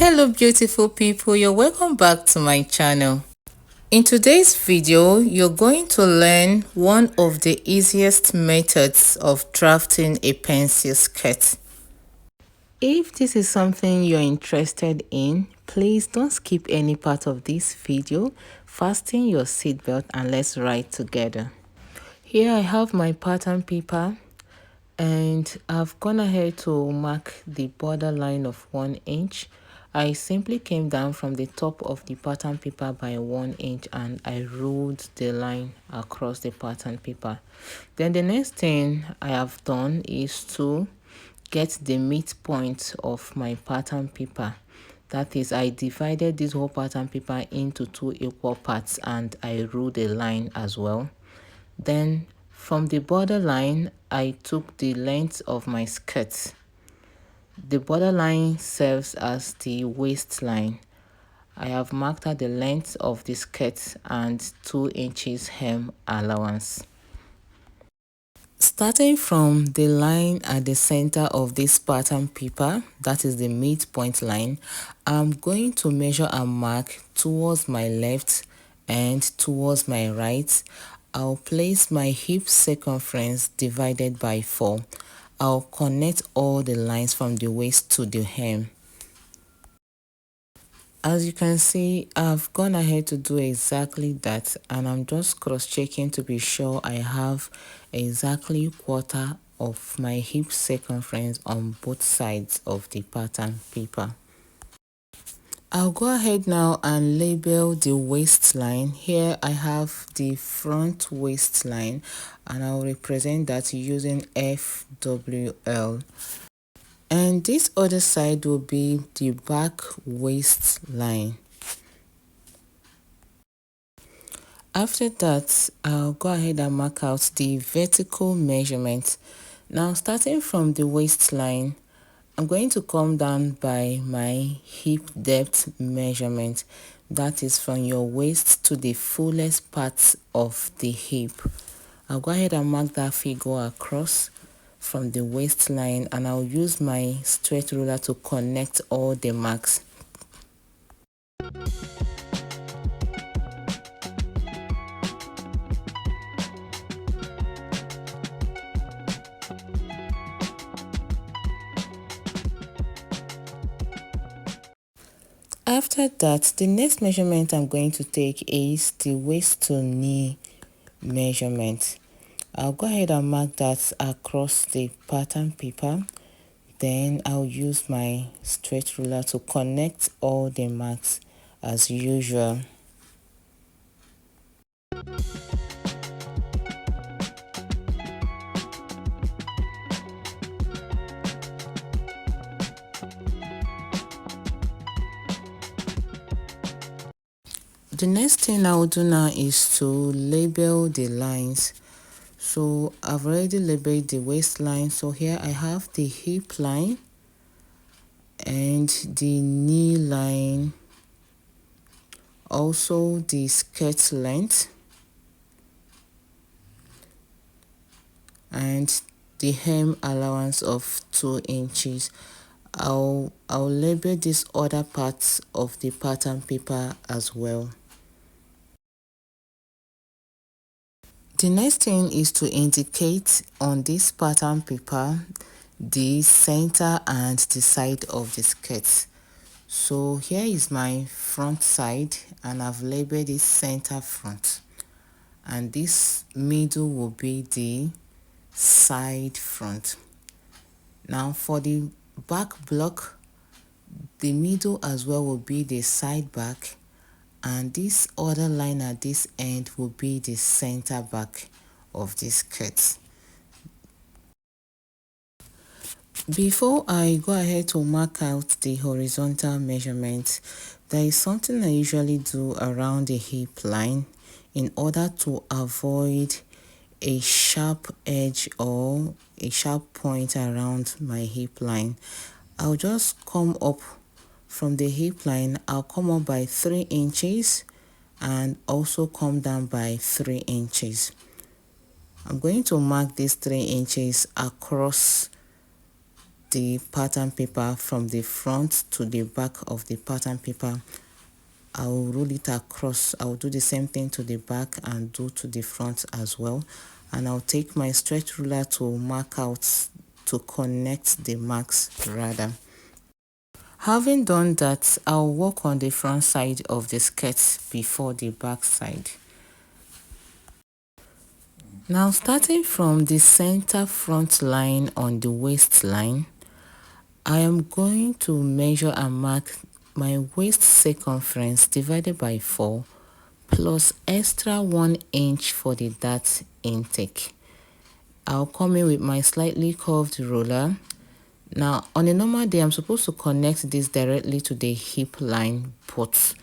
Hello beautiful people, you're welcome back to my channel. In today's video, you're going to learn one of the easiest methods of drafting a pencil skirt. If this is something you're interested in, please don't skip any part of this video. Fasten your seatbelt and let's write together. Here I have my pattern paper and I've gone ahead to mark the border line of 1 inch. I simply came down from the top of the pattern paper by 1 inch and I ruled the line across the pattern paper. Then the next thing I have done is to get the midpoint of my pattern paper. That is, I divided this whole pattern paper into 2 equal parts and I ruled a line as well. Then from the border line, I took the length of my skirt. The border line serves as the waistline. I have marked out the length of the skirt and 2 inches hem allowance. Starting from the line at the center of this pattern paper, that is the midpoint line, I'm going to measure and mark towards my left and towards my right. I'll place my hip circumference divided by 4. I'll connect all the lines from the waist to the hem. As you can see, I've gone ahead to do exactly that, and I'm just cross-checking to be sure I have exactly quarter of my hip circumference on both sides of the pattern paper. I'll go ahead now and label the waistline. Here I have the front waistline and I'll represent that using FWL. And this other side will be the back waistline. After that, I'll go ahead and mark out the vertical measurement. Now, starting from the waistline, I'm going to come down by my hip depth measurement. That is from your waist to the fullest part of the hip. I'll go ahead and mark that figure across from the waistline, and I'll use my straight ruler to connect all the marks. After that, the next measurement I'm going to take is the waist to knee measurement. I'll go ahead and mark that across the pattern paper. Then I'll use my straight ruler to connect all the marks as usual. The next thing I'll do now is to label the lines. So I've already labeled the waistline. So here I have the hip line and the knee line, also the skirt length and the hem allowance of 2 inches. I'll label these other parts of the pattern paper as well. The next thing is to indicate on this pattern paper the center and the side of the skirt. So here is my front side and I've labeled it center front, and this middle will be the side front. Now for the back block, the middle as well will be the side back, and this other line at this end will be the center back of this skirt. Before I go ahead to mark out the horizontal measurement, there is something I usually do around the hip line in order to avoid a sharp edge or a sharp point around my hip line. I'll just come up from the hip line. I'll come up by 3 inches and also come down by 3 inches. I'm going to mark these 3 inches across the pattern paper from the front to the back of the pattern paper. I'll roll it across. I'll do the same thing to the back and do to the front as well. And I'll take my stretch ruler to mark out, to connect the marks rather. Having done that, I'll work on the front side of the skirt before the back side. Now starting from the center front line on the waistline, I am going to measure and mark my waist circumference divided by 4 plus extra 1 inch for the dart intake. I'll come in with my slightly curved ruler. Now on a normal day, I'm supposed to connect this directly to the hip line, but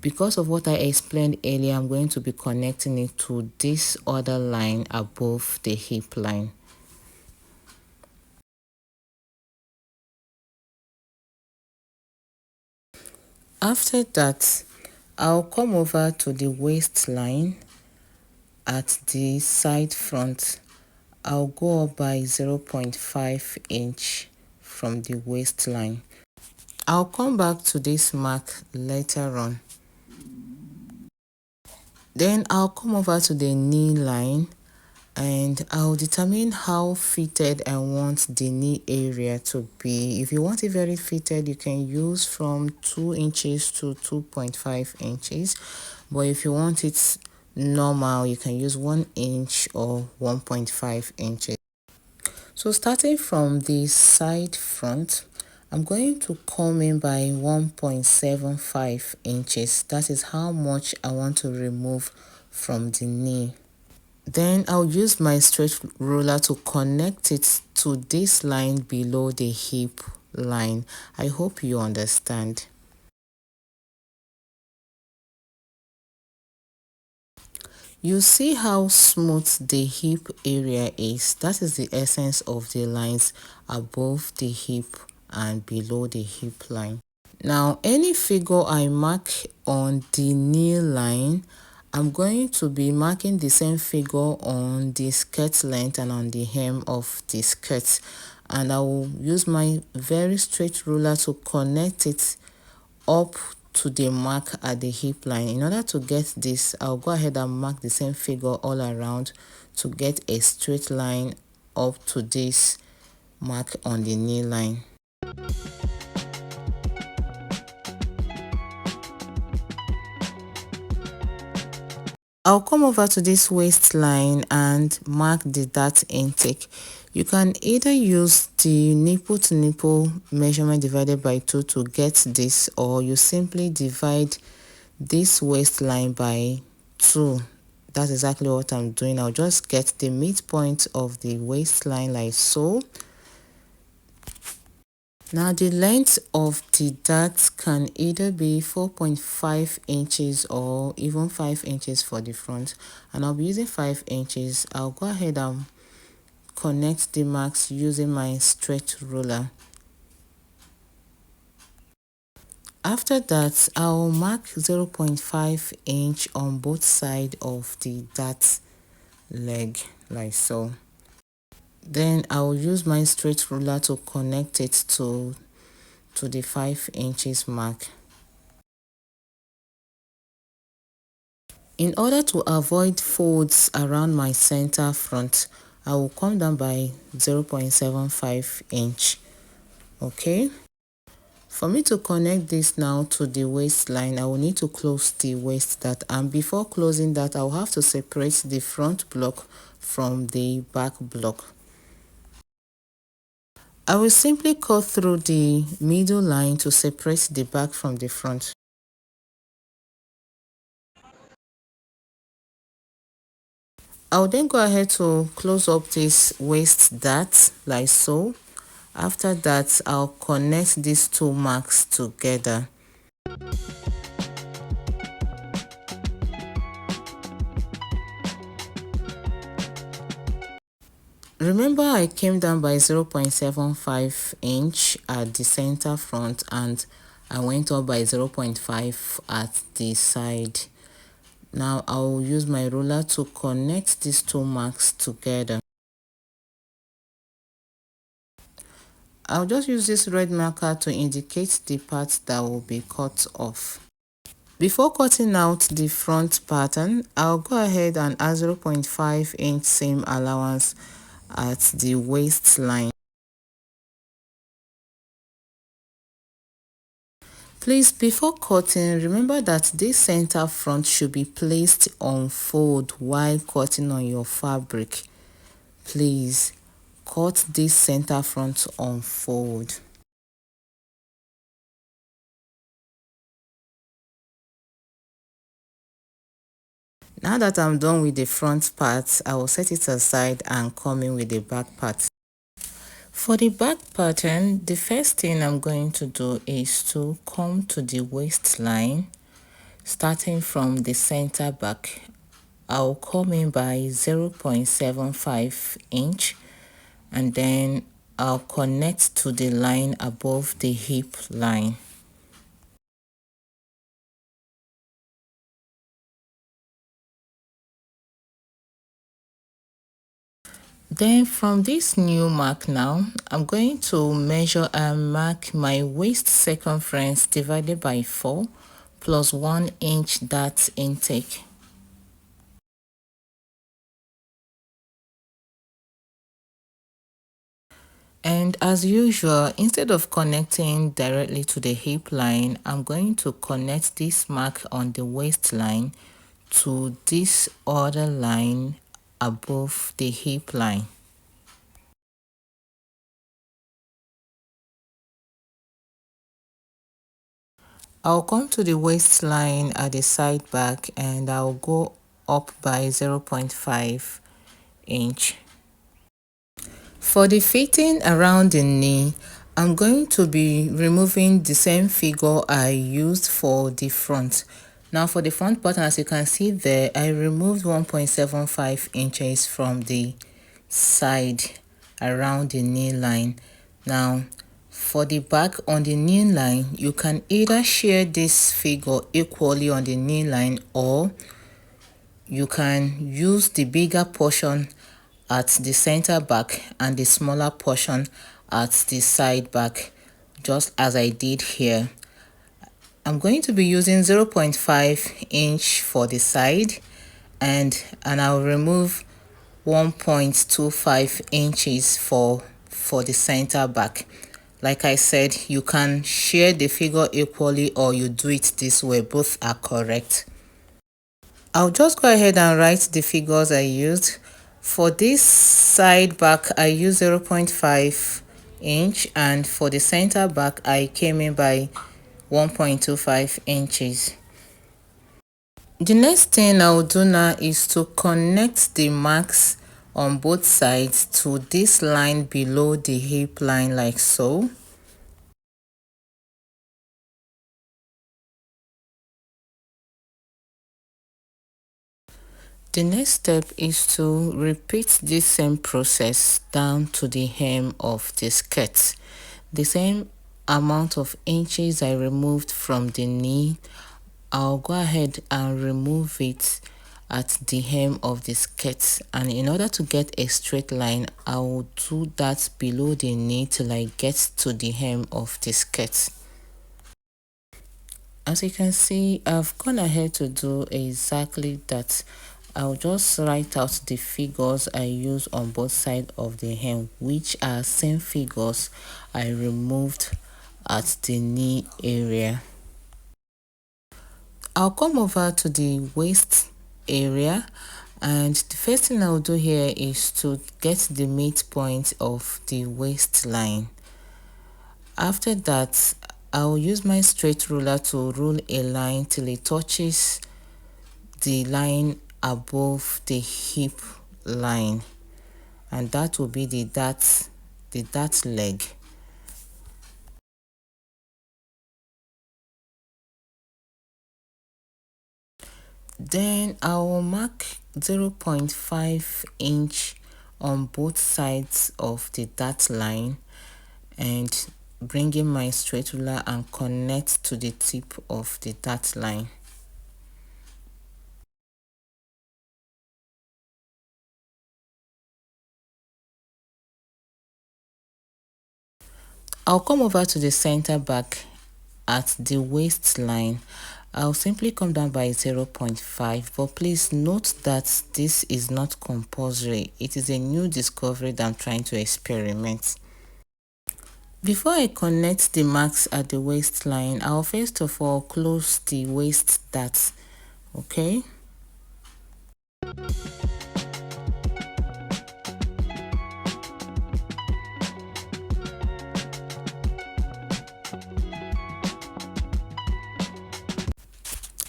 because of what I explained earlier, I'm going to be connecting it to this other line above the hip line. After that, I'll come over to the waistline at the side front. I'll go up by 0.5 inch from the waistline. I'll come back to this mark later on. Then I'll come over to the knee line and I'll determine how fitted I want the knee area to be. If you want it very fitted, you can use from 2 inches to 2.5 inches. But if you want it normal, you can use 1 inch or 1.5 inches. So starting from the side front, I'm going to come in by 1.75 inches. That is how much I want to remove from the knee. Then I'll use my stretch ruler to connect it to this line below the hip line. I hope you understand. You see how smooth the hip area is. That is the essence of the lines above the hip and below the hip line. Now, any figure I mark on the knee line, I'm going to be marking the same figure on the skirt length and on the hem of the skirt. And I will use my very straight ruler to connect it up to the mark at the hip line. In order to get this, I'll go ahead and mark the same figure all around to get a straight line up to this mark on the knee line. I'll come over to this waistline and mark the dart intake. You can either use the nipple to nipple measurement divided by 2 to get this, or you simply divide this waistline by 2. That's exactly what I'm doing. I'll just get the midpoint of the waistline like so. Now the length of the dart can either be 4.5 inches or even 5 inches for the front, and I'll be using 5 inches. I'll go ahead and connect the marks using my stretch ruler. After that, I'll mark 0.5 inch on both sides of the dart leg like so. Then I'll use my straight ruler to connect it to the 5 inches mark. In order to avoid folds around my center front, I will come down by 0.75 inch. Okay. For me to connect this now to the waistline, I will need to close the waist dart, and before closing that, I'll have to separate the front block from the back block. I will simply cut through the middle line to separate the back from the front. I'll then go ahead to close up this waist dart like so. After that, I'll connect these two marks together. Remember, I came down by 0.75 inch at the center front and I went up by 0.5 at the side. Now I'll use my ruler to connect these two marks together. I'll just use this red marker to indicate the part that will be cut off. Before cutting out the front pattern, I'll go ahead and add 0.5 inch seam allowance at the waistline. Please, before cutting, remember that this center front should be placed on fold while cutting on your fabric. Please cut this center front on fold. Now that I'm done with the front part, I will set it aside and come in with the back part. For the back pattern, the first thing I'm going to do is to come to the waistline, starting from the center back. I'll come in by 0.75 inch and then I'll connect to the line above the hip line. Then from this new mark now, I'm going to measure and mark my waist circumference divided by 4 plus 1 inch dart intake. And as usual, instead of connecting directly to the hip line, I'm going to connect this mark on the waistline to this other line above the hip line. I'll come to the waistline at the side back and I'll go up by 0.5 inch. For the fitting around the knee, I'm going to be removing the same figure I used for the front. Now for the front pattern, as you can see there, I removed 1.75 inches from the side around the knee line. Now for the back on the knee line, you can either share this figure equally on the knee line or you can use the bigger portion at the center back and the smaller portion at the side back, just as I did here. I'm going to be using 0.5 inch for the side and I'll remove 1.25 inches for the center back. Like I said, you can share the figure equally or you do it this way, both are correct. I'll just go ahead and write the figures I used. For this side back, I used 0.5 inch and for the center back, I came in by 1.25 inches. The next thing I'll do now is to connect the marks on both sides to this line below the hip line like so. The next step is to repeat this same process down to the hem of the skirt. The same amount of inches I removed from the knee, I'll go ahead and remove it at the hem of the skirt, and in order to get a straight line, I will do that below the knee till I get to the hem of the skirt. As you can see, I've gone ahead to do exactly that. I'll just write out the figures I use on both sides of the hem, which are same figures I removed at the knee area. I'll come over to the waist area, and the first thing I'll do here is to get the midpoint of the waistline. After that, I'll use my straight ruler to rule a line till it touches the line above the hip line, and that will be the dart leg. Then I will mark 0.5 inch on both sides of the dart line and bring in my straight ruler and connect to the tip of the dart line. I'll come over to the center back at the waistline. I'll simply come down by 0.5, but please note that this is not compulsory. It is a new discovery that I'm trying to experiment. Before I connect the marks at the waistline, I'll first of all close the waist dart, okay?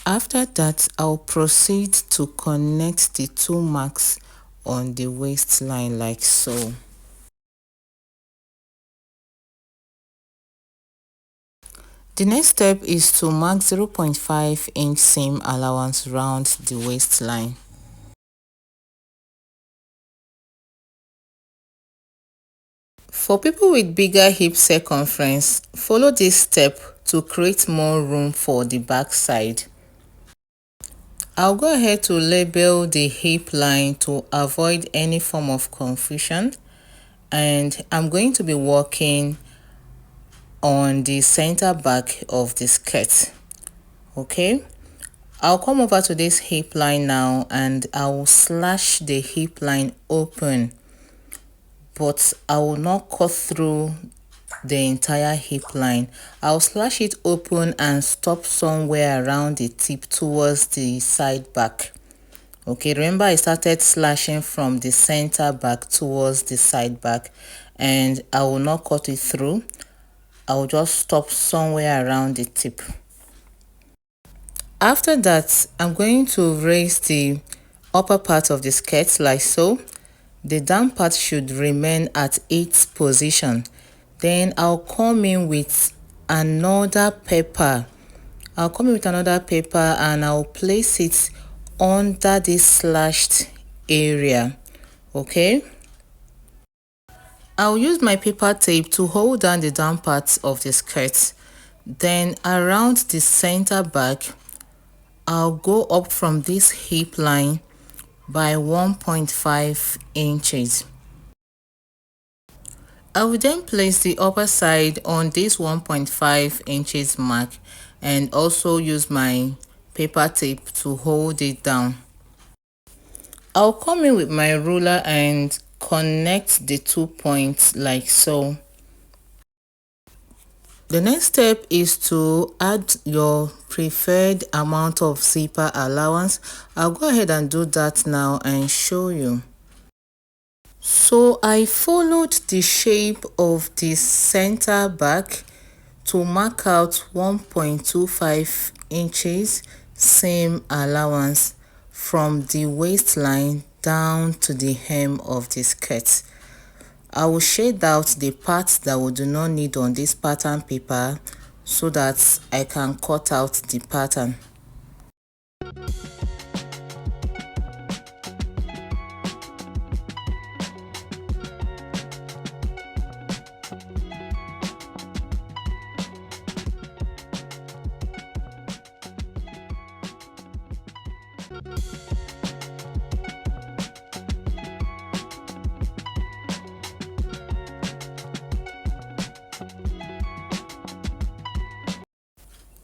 After that, I'll proceed to connect the two marks on the waistline like so. The next step is to mark 0.5 inch seam allowance round the waistline. For people with bigger hip circumference, follow this step to create more room for the back side. I'll go ahead to label the hip line to avoid any form of confusion, and I'm going to be working on the center back of the skirt. Okay, I'll come over to this hip line now and I'll slash the hip line open, but I will not cut through the entire hip line. I'll slash it open and stop somewhere around the tip towards the side back. Okay, remember I started slashing from the center back towards the side back, and I will not cut it through. I will just stop somewhere around the tip. After that, I'm going to raise the upper part of the skirt like so. The down part should remain at its position. Then I'll come in with another paper. And I'll place it under this slashed area. Okay, I'll use my paper tape to hold down the down part of the skirt. Then around the center back, I'll go up from this hip line by 1.5 inches. I will then place the upper side on this 1.5 inches mark and also use my paper tape to hold it down. I'll come in with my ruler and connect the 2 points like so. The next step is to add your preferred amount of zipper allowance. I'll go ahead and do that now and show you. So I followed the shape of the center back to mark out 1.25 inches seam allowance from the waistline down to the hem of the skirt. I will shade out the parts that we do not need on this pattern paper so that I can cut out the pattern.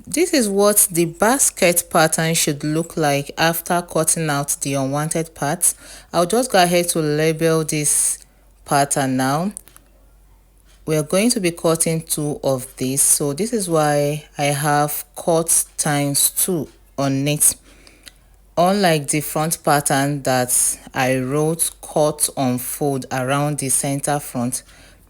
This is what the basket pattern should look like after cutting out the unwanted parts. I'll just go ahead to label this pattern now. We are going to be cutting 2 of these, so this is why I have cut times 2 on it. Unlike the front pattern that I wrote cut unfold around the center front,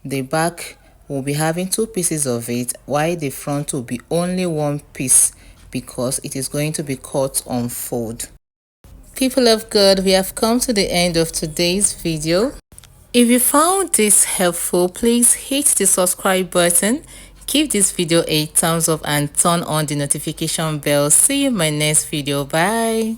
the back will be having 2 pieces of it, while the front will be only 1 piece because it is going to be cut unfold. People of God, we have come to the end of today's video. If you found this helpful, please hit the subscribe button, give this video a thumbs up and turn on the notification bell. See you in my next video. Bye.